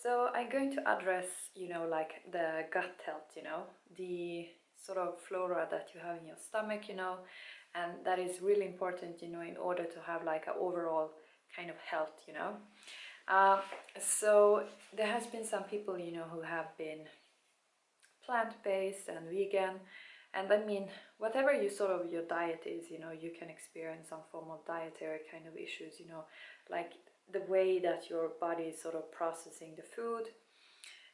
So I'm going to address, like the gut health, the sort of flora that you have in your stomach, and that is really important, in order to have like an overall kind of health. Uh, so there has been some people, who have been plant-based and vegan, and I mean, whatever your diet is, you can experience some form of dietary kind of issues, like the way that your body is sort of processing the food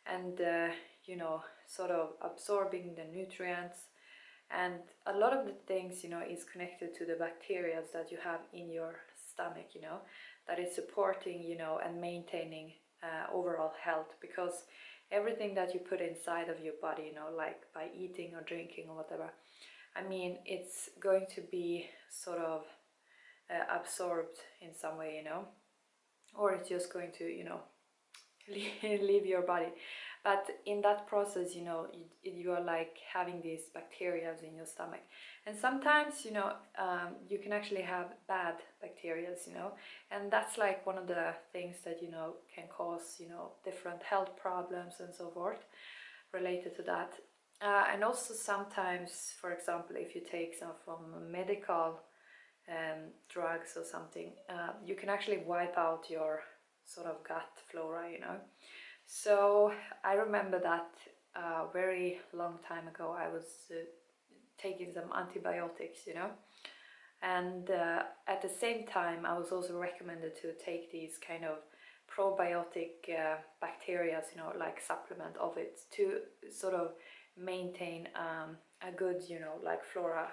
and sort of absorbing the nutrients, and a lot of the things is connected to the bacteria that you have in your stomach, that is supporting and maintaining overall health, because everything that you put inside of your body, like by eating or drinking or whatever, I mean, it's going to be sort of absorbed in some way, or it's just going to leave your body. But in that process, you are like having these bacteria in your stomach, and sometimes you can actually have bad bacteria, and that's like one of the things that can cause different health problems and so forth related to that. And also sometimes, for example, if you take some from medical drugs or something, you can actually wipe out your sort of gut flora, So I remember that very long time ago I was taking some antibiotics, and at the same time I was also recommended to take these kind of probiotic bacteria, like supplement of it, to sort of maintain a good, like flora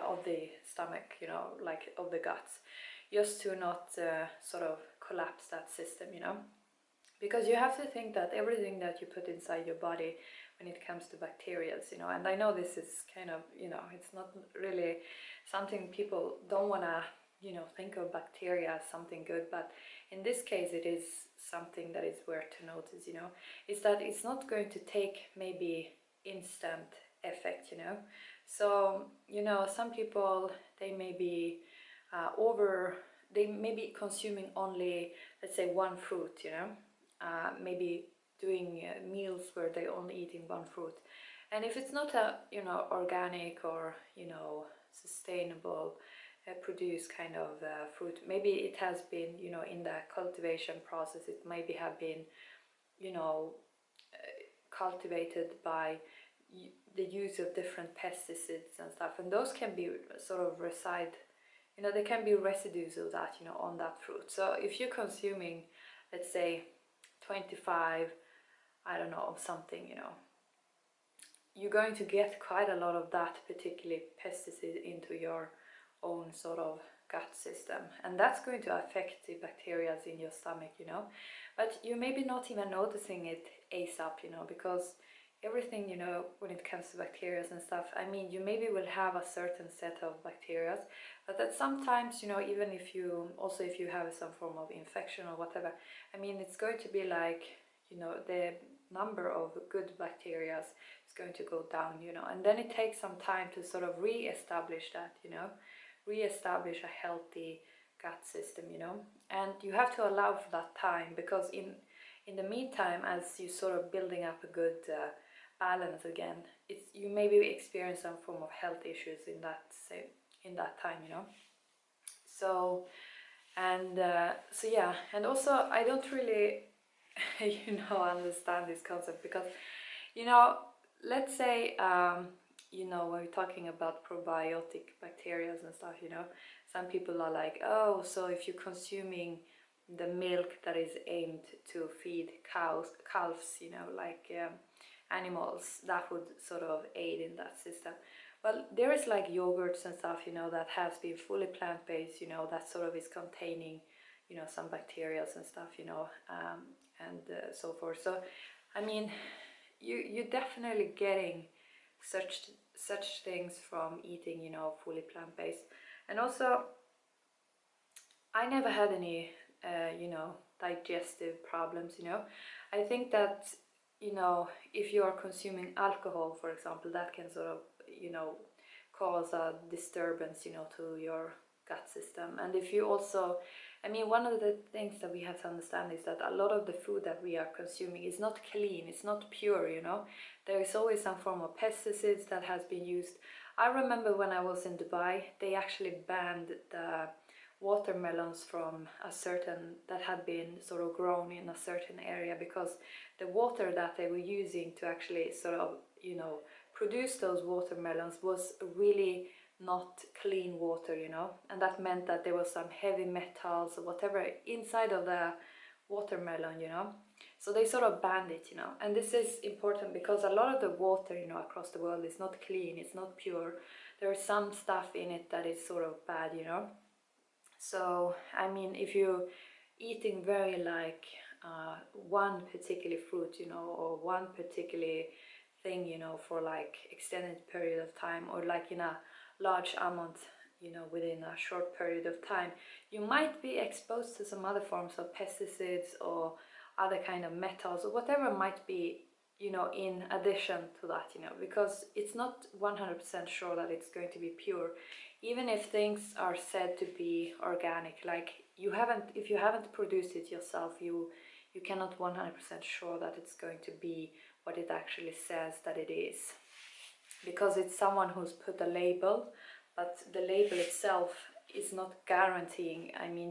of the stomach, like of the guts, just to not sort of collapse that system, because you have to think that everything that you put inside your body when it comes to bacteria, and I know this is kind of, it's not really something people don't want to, think of bacteria as something good, but in this case it is something that is worth to notice, is that it's not going to take maybe instant effect, so some people, they may be they may be consuming only, let's say, one fruit, maybe doing meals where they only eating one fruit, and if it's not a organic or sustainable produced kind of fruit, maybe it has been in the cultivation process, it maybe have been cultivated by the use of different pesticides and stuff, and those can be sort of reside, there can be residues of that on that fruit. So if you're consuming, let's say, 25, I don't know, something, you're going to get quite a lot of that particular pesticide into your own sort of gut system, and that's going to affect the bacteria in your stomach, but you maybe not even noticing it ASAP, because everything, when it comes to bacteria and stuff, I mean, you maybe will have a certain set of bacteria, but that sometimes, even if you have some form of infection or whatever, I mean, it's going to be like, the number of good bacteria is going to go down, and then it takes some time to sort of re-establish that, re-establish a healthy gut system, and you have to allow for that time, because in the meantime, as you sort of building up a good balance again, you maybe experience some form of health issues in that time, so, and so yeah, and also I don't really understand this concept, because let's say when we're talking about probiotic bacteria and stuff, some people are like, oh, so if you're consuming the milk that is aimed to feed calves, like animals, that would sort of aid in that system. Well, there is like yogurts and stuff, that has been fully plant-based, that sort of is containing, some bacteria and stuff, and so forth. So, I mean, you're definitely getting such things from eating, fully plant-based. And also, I never had any, digestive problems, I think that, if you are consuming alcohol, for example, that can sort of, cause a disturbance, to your gut system. And if you also I mean, one of the things that we have to understand is that a lot of the food that we are consuming is not clean, it's not pure, you know. There is always some form of pesticides that has been used. I remember when I was in Dubai, they actually banned the watermelons from a certain, that had been sort of grown in a certain area, because the water that they were using to actually sort of, you know, produce those watermelons was really not clean water, you know, and that meant that there was some heavy metals or whatever inside of the watermelon, you know. So they sort of banned it, you know. And this is important because a lot of the water, you know, across the world is not clean, it's not pure. There is some stuff in it that is sort of bad, you know. So I mean, if you're eating very like one particular fruit, you know, or one particular thing, you know, for like extended period of time, or like in a large amount, you know, within a short period of time, you might be exposed to some other forms of pesticides or other kind of metals or whatever might be, you know, in addition to that, you know, because it's not 100% sure that it's going to be pure, even if things are said to be organic. Like, you haven't, if you haven't produced it yourself, you cannot 100% sure that it's going to be what it actually says that it is, because it's someone who's put a label, but the label itself is not guaranteeing. I mean,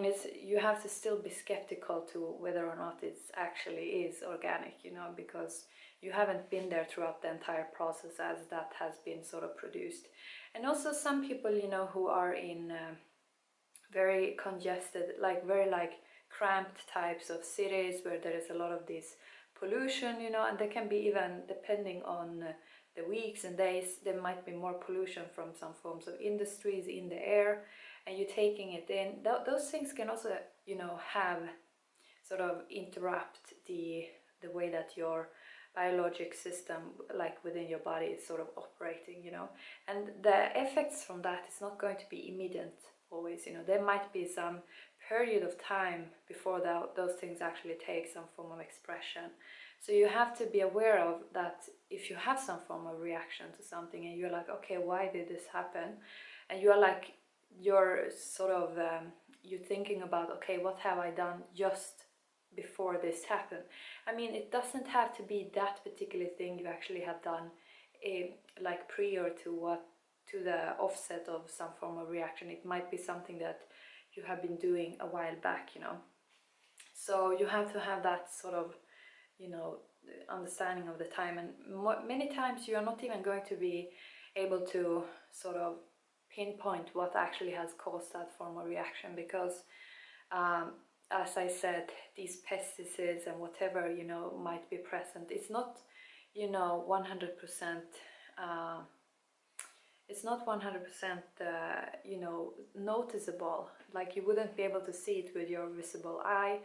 it's, you have to still be skeptical to whether or not it actually is organic, you know, because you haven't been there throughout the entire process as that has been sort of produced. And also some people, you know, who are in very congested, like very like cramped types of cities where there is a lot of this pollution, you know, and there can be, even depending on the weeks and days, there might be more pollution from some forms of industries in the air, and you're taking it in. Those things can also, you know, have sort of interrupt the way that your biologic system, like within your body, is sort of operating, you know. And the effects from that is not going to be immediate always, you know. There might be some period of time before those things actually take some form of expression. So you have to be aware of that. If you have some form of reaction to something and you're like, okay, why did this happen? And you're like, you're sort of you're thinking about, okay, what have I done just before this happened? I mean, it doesn't have to be that particular thing you actually have done like prior to the offset of some form of reaction. It might be something that you have been doing a while back, you know. So you have to have that sort of, you know, understanding of the time. And many times you are not even going to be able to sort of pinpoint what actually has caused that form of reaction, because as I said, these pesticides and whatever, you know, might be present, it's not, you know, 100% it's not 100% you know, noticeable. Like, you wouldn't be able to see it with your visible eye.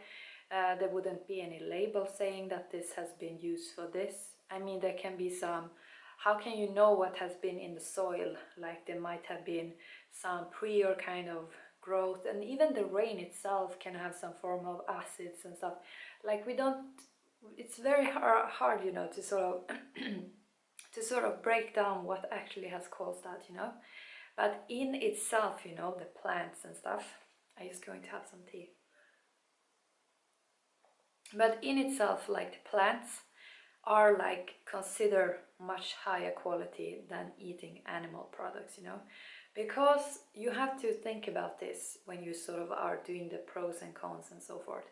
There wouldn't be any label saying that this has been used for this. I mean, there can be some, how can you know what has been in the soil? Like, there might have been some prior kind of growth, and even the rain itself can have some form of acids and stuff. Like, we don't, it's very hard, you know, to sort of to sort of break down what actually has caused that, you know. But in itself, you know, the plants and stuff, I'm just going to have some tea. But in itself, like, the plants are like considered much higher quality than eating animal products, you know, because you have to think about this when you sort of are doing the pros and cons and so forth.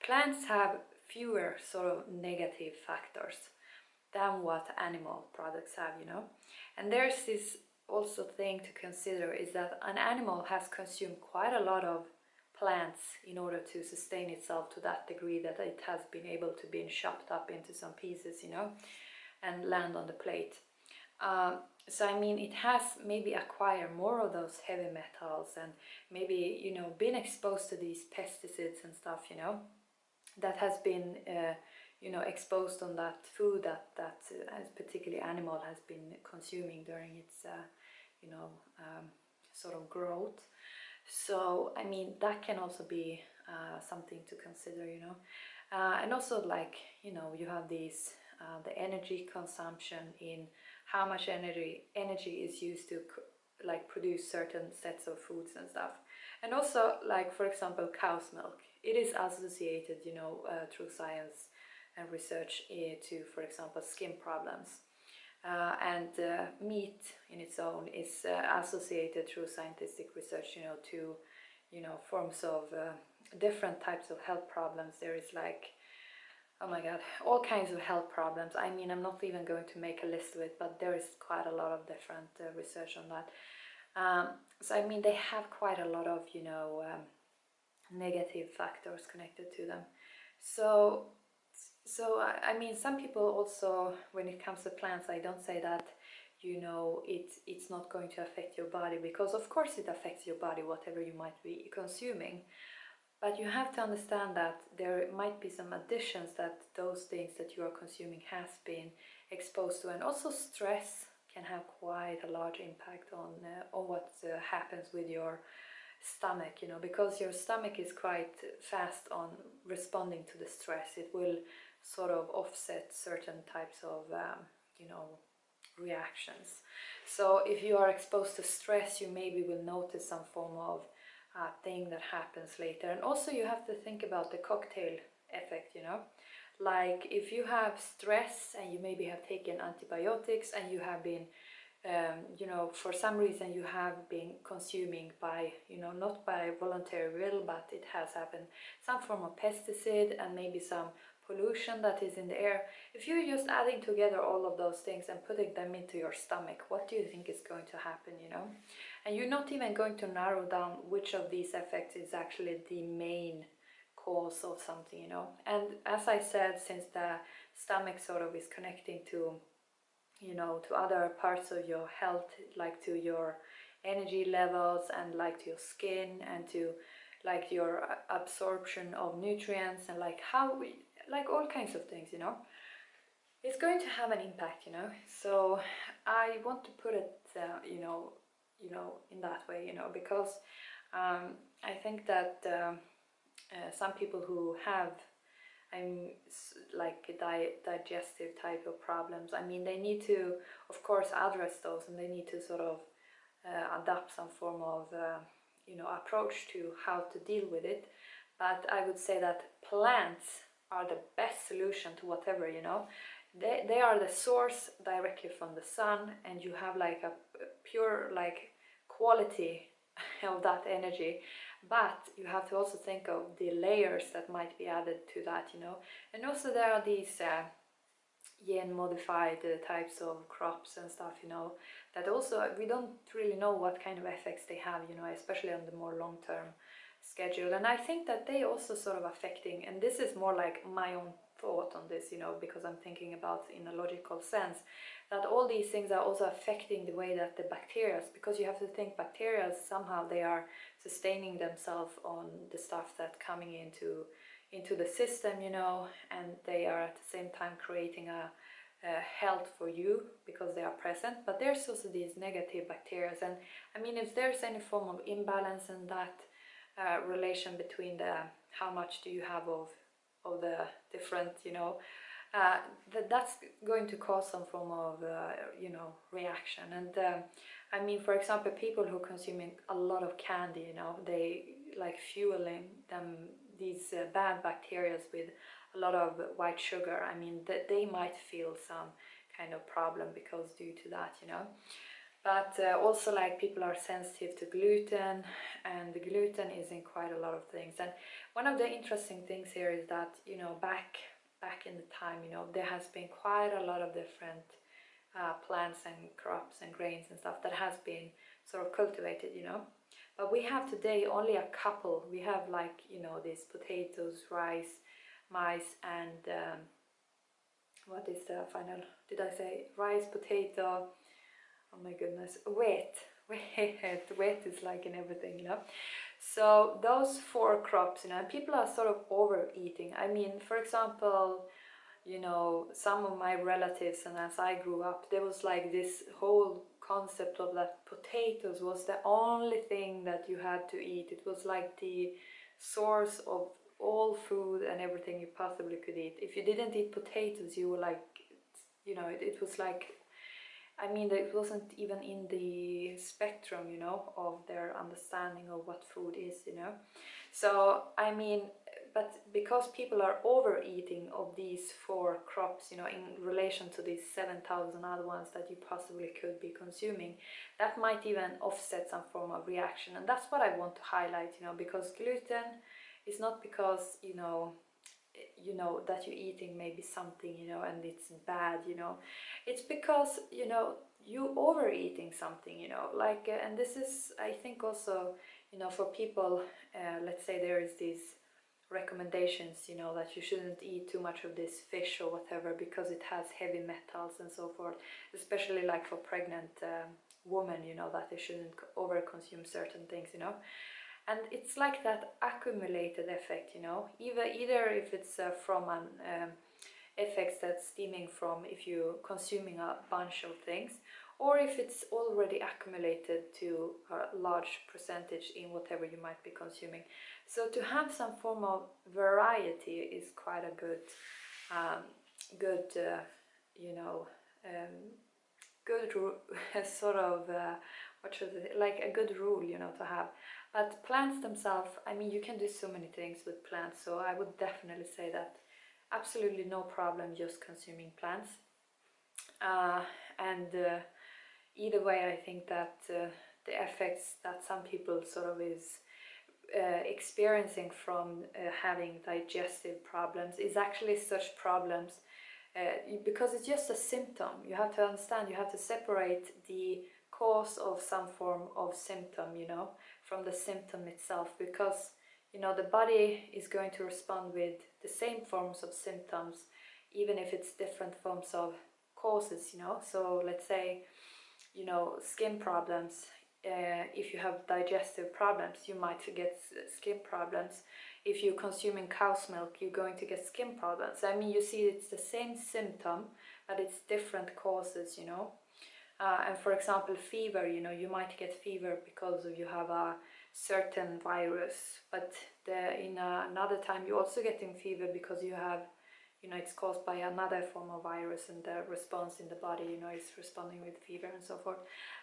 Plants have fewer sort of negative factors than what animal products have, you know. And there's this also thing to consider, is that an animal has consumed quite a lot of plants in order to sustain itself to that degree that it has been able to be chopped up into some pieces, you know, and land on the plate. So I mean, it has maybe acquired more of those heavy metals, and maybe, you know, been exposed to these pesticides and stuff, you know, that has been you know, exposed on that food that particularly animal has been consuming during its you know, sort of growth. So I mean, that can also be something to consider, you know. And also, like, you know, you have these the energy consumption, in how much energy is used to like produce certain sets of foods and stuff. And also, like for example, cow's milk. It is associated, you know, through science and research to, for example, skin problems. And meat in its own is associated through scientific research, you know, to, you know, forms of different types of health problems. There is like, oh my god, all kinds of health problems. I mean, I'm not even going to make a list of it, but there is quite a lot of different research on that. So I mean, they have quite a lot of, you know, negative factors connected to them. So I mean, some people also, when it comes to plants, I don't say that, you know, it's not going to affect your body, because of course it affects your body, whatever you might be consuming. But you have to understand that there might be some additions that those things that you are consuming has been exposed to, and also stress can have quite a large impact on what happens with your stomach, you know, because your stomach is quite fast on responding to the stress. It will sort of offset certain types of, you know, reactions. So if you are exposed to stress, you maybe will notice some form of thing that happens later. And also you have to think about the cocktail effect, you know, like if you have stress and you maybe have taken antibiotics and you have been you know, for some reason you have been consuming by, you know, not by voluntary will, but it has happened, some form of pesticide and maybe some pollution that is in the air. If you're just adding together all of those things and putting them into your stomach, what do you think is going to happen, you know? And you're not even going to narrow down which of these effects is actually the main cause of something, you know? And as I said, since the stomach sort of is connecting to, you know, to other parts of your health, like to your energy levels and like to your skin and to like your absorption of nutrients and like how we, like all kinds of things, you know, it's going to have an impact, you know. So I want to put it you know, in that way, you know, because I think that some people who have like digestive type of problems, I mean, they need to of course address those, and they need to sort of adapt some form of you know, approach to how to deal with it. But I would say that plants are the best solution to whatever, you know. They are the source directly from the sun, and you have like a pure like quality of that energy. But you have to also think of the layers that might be added to that, you know. And also there are these gen modified types of crops and stuff, you know, that also we don't really know what kind of effects they have, you know, especially on the more long-term schedule. And I think that they also sort of affecting, and this is more like my own thought on this, you know, because I'm thinking about in a logical sense, that all these things are also affecting the way that the bacteria, because you have to think bacteria somehow they are sustaining themselves on the stuff that's coming into the system, you know, and they are at the same time creating a health for you because they are present. But there's also these negative bacteria, and I mean, if there's any form of imbalance in that relation between the how much do you have of the different, you know, that's going to cause some form of you know, reaction. And I mean, for example, people who consuming a lot of candy, you know, they like fueling them these bad bacteria with a lot of white sugar. I mean, that they might feel some kind of problem because due to that, you know. But also like people are sensitive to gluten, and the gluten is in quite a lot of things. And one of the interesting things here is that, you know, back in the time, you know, there has been quite a lot of different plants and crops and grains and stuff that has been sort of cultivated, you know. But we have today only a couple. We have like, you know, these potatoes, rice, maize, and what is the final, did I say rice, potato, oh my goodness, wheat. Wheat is like in everything, you know. So those four crops, you know, and people are sort of overeating. I mean, for example, you know, some of my relatives, and as I grew up, there was like this whole concept of that potatoes was the only thing that you had to eat. It was like the source of all food and everything you possibly could eat. If you didn't eat potatoes, you were like, you know, it was like I mean, it wasn't even in the spectrum, you know, of their understanding of what food is, you know. So, I mean, but because people are overeating of these 4 crops, you know, in relation to these 7,000 other ones that you possibly could be consuming, that might even offset some form of reaction. And that's what I want to highlight, you know, because gluten is not because, you know that you're eating maybe something, you know, and it's bad, you know. It's because, you know, you overeating something, you know, like and this is, I think, also, you know, for people, let's say there is these recommendations, you know, that you shouldn't eat too much of this fish or whatever because it has heavy metals and so forth, especially like for pregnant women, you know, that they shouldn't over consume certain things, you know. And it's like that accumulated effect, you know, either if it's from an effects that's stemming from if you're consuming a bunch of things, or if it's already accumulated to a large percentage in whatever you might be consuming. So to have some form of variety is quite a good you know, good sort of what should I, like a good rule, you know, to have. But plants themselves, I mean, you can do so many things with plants, so I would definitely say that absolutely no problem just consuming plants. And either way, I think that the effects that some people sort of is experiencing from having digestive problems is actually such problems because it's just a symptom. You have to understand, you have to separate the cause of some form of symptom, you know, from the symptom itself, because, you know, the body is going to respond with the same forms of symptoms even if it's different forms of causes, you know. So let's say, you know, skin problems, if you have digestive problems you might get skin problems. If you're consuming cow's milk you're going to get skin problems. I mean, you see, it's the same symptom but it's different causes, you know. And for example, fever, you know, you might get fever because of you have a certain virus, but in another time you're also getting fever because you have, you know, it's caused by another form of virus and the response in the body, you know, is responding with fever and so forth.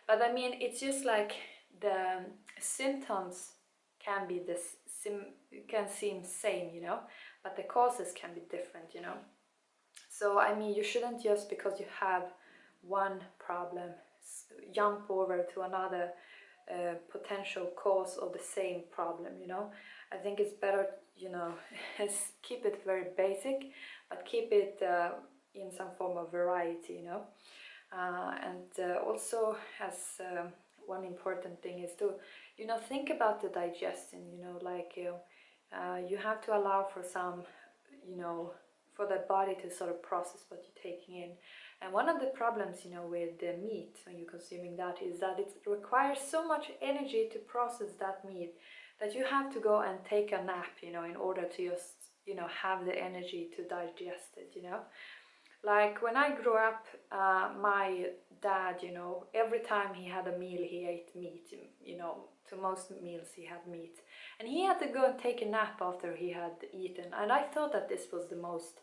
But I mean, it's just like the symptoms can be can seem same, you know, but the causes can be different, you know. So I mean, you shouldn't just because you have one problem jump over to another potential cause of the same problem, you know. I think it's better, you know, keep it very basic but keep it in some form of variety, you know. And also, as one important thing is to, you know, think about the digestion, you know, like you have to allow for some, you know, for the body to sort of process what you're taking in. And one of the problems, you know, with the meat when you're consuming that is that it requires so much energy to process that meat that you have to go and take a nap, you know, in order to just, you know, have the energy to digest it, you know. Like when I grew up, my dad, you know, every time he had a meal he ate meat, you know, to most meals he had meat. And he had to go and take a nap after he had eaten. And I thought that this was the most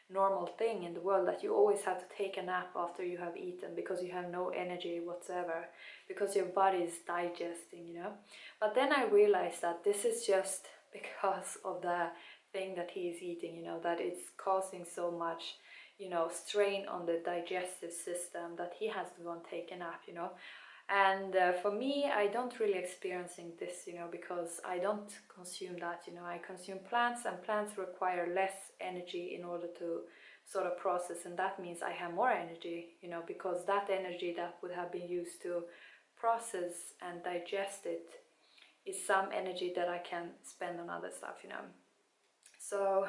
normal thing in the world, that you always have to take a nap after you have eaten because you have no energy whatsoever, because your body is digesting, you know. But then I realized that this is just because of the thing that he is eating, you know, that it's causing so much, you know, strain on the digestive system that he has to go and take a nap, you know. And for me, I don't really experiencing this, you know, because I don't consume that, you know. I consume plants, and plants require less energy in order to sort of process, and that means I have more energy, you know, because that energy that would have been used to process and digest it is some energy that I can spend on other stuff, you know. So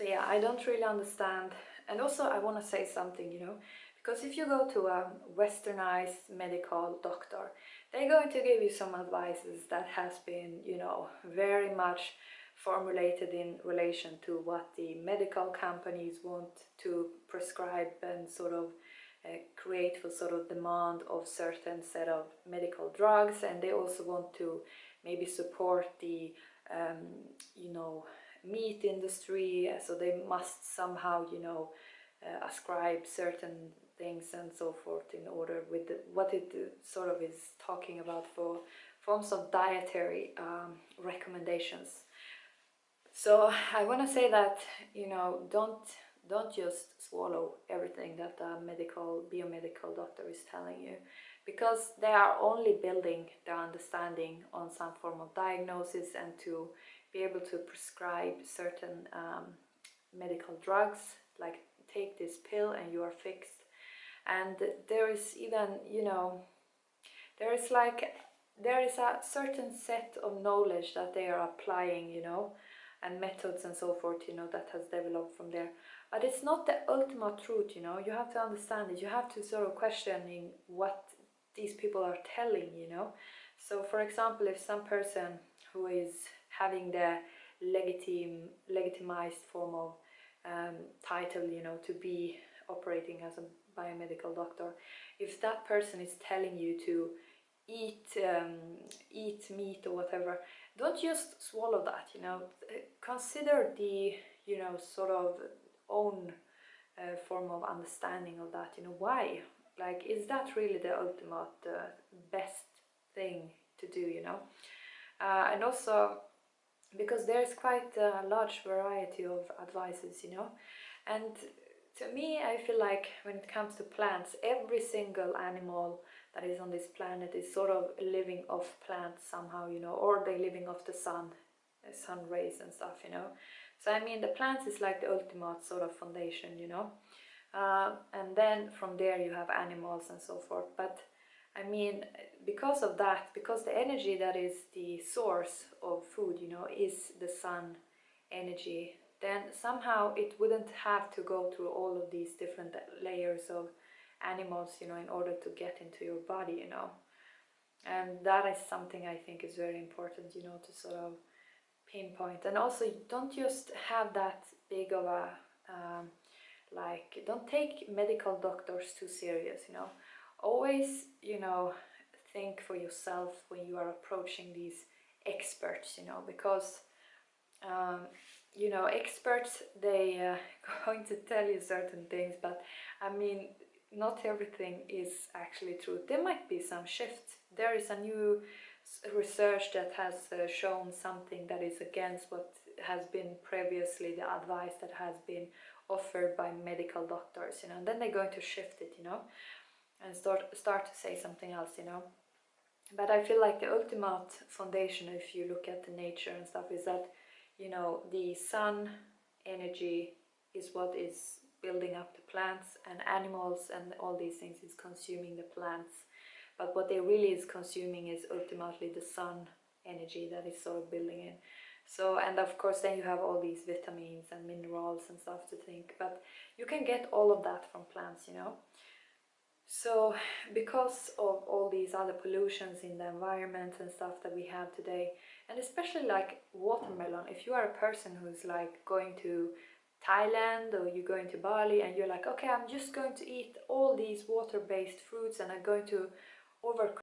yeah, I don't really understand. And also I want to say something, you know, because if you go to a westernized medical doctor, they're going to give you some advices that has been, you know, very much formulated in relation to what the medical companies want to prescribe and sort of create for sort of demand of certain set of medical drugs. And they also want to maybe support the you know, meat industry, so they must somehow, you know, ascribe certain things and so forth in order with what it sort of is talking about for forms of dietary recommendations. So I want to say that, you know, don't just swallow everything that a biomedical doctor is telling you, because they are only building their understanding on some form of diagnosis and to be able to prescribe certain medical drugs, like take this pill and you are fixed. And there is even, you know, there is a certain set of knowledge that they are applying, you know, and methods and so forth, you know, that has developed from there. But it's not the ultimate truth, you know. You have to understand it. You have to sort of questioning what these people are telling, you know. So for example, if some person who is having the legitimized form of title, you know, to be operating as a biomedical doctor, if that person is telling you to eat meat or whatever, don't just swallow that, you know. Consider the, you know, sort of own form of understanding of that, you know. Why, like, is that really the ultimate best thing to do, you know? And also because there's quite a large variety of advices, you know. And to me, I feel like when it comes to plants, every single animal that is on this planet is sort of living off plants somehow, you know, or they living off the sun rays and stuff, you know. So I mean, the plants is like the ultimate sort of foundation, you know. And then from there you have animals and so forth. But I mean, because of that, because the energy that is the source of food, you know, is the sun energy, then somehow it wouldn't have to go through all of these different layers of animals, you know, in order to get into your body, you know. And that is something I think is very important, you know, to sort of pinpoint. And also, don't just have that big of a like, don't take medical doctors too serious, you know. Always, you know, think for yourself when you are approaching these experts, you know, because you know, experts, they going to tell you certain things, but I mean, not everything is actually true. There might be some shift. There is a new research that has shown something that is against what has been previously the advice that has been offered by medical doctors, you know, and then they're going to shift it, you know, and start to say something else, you know. But I feel like the ultimate foundation, if you look at the nature and stuff, is that, you know, the sun energy is what is building up the plants, and animals and all these things is consuming the plants. But what they really is consuming is ultimately the sun energy that is sort of building in. So, and of course then you have all these vitamins and minerals and stuff to think, but you can get all of that from plants, you know. So because of all these other pollutions in the environment and stuff that we have today, and especially like watermelon, if you are a person who's like going to Thailand or you're going to Bali and you're like, okay, I'm just going to eat all these water-based fruits and I'm going to overcome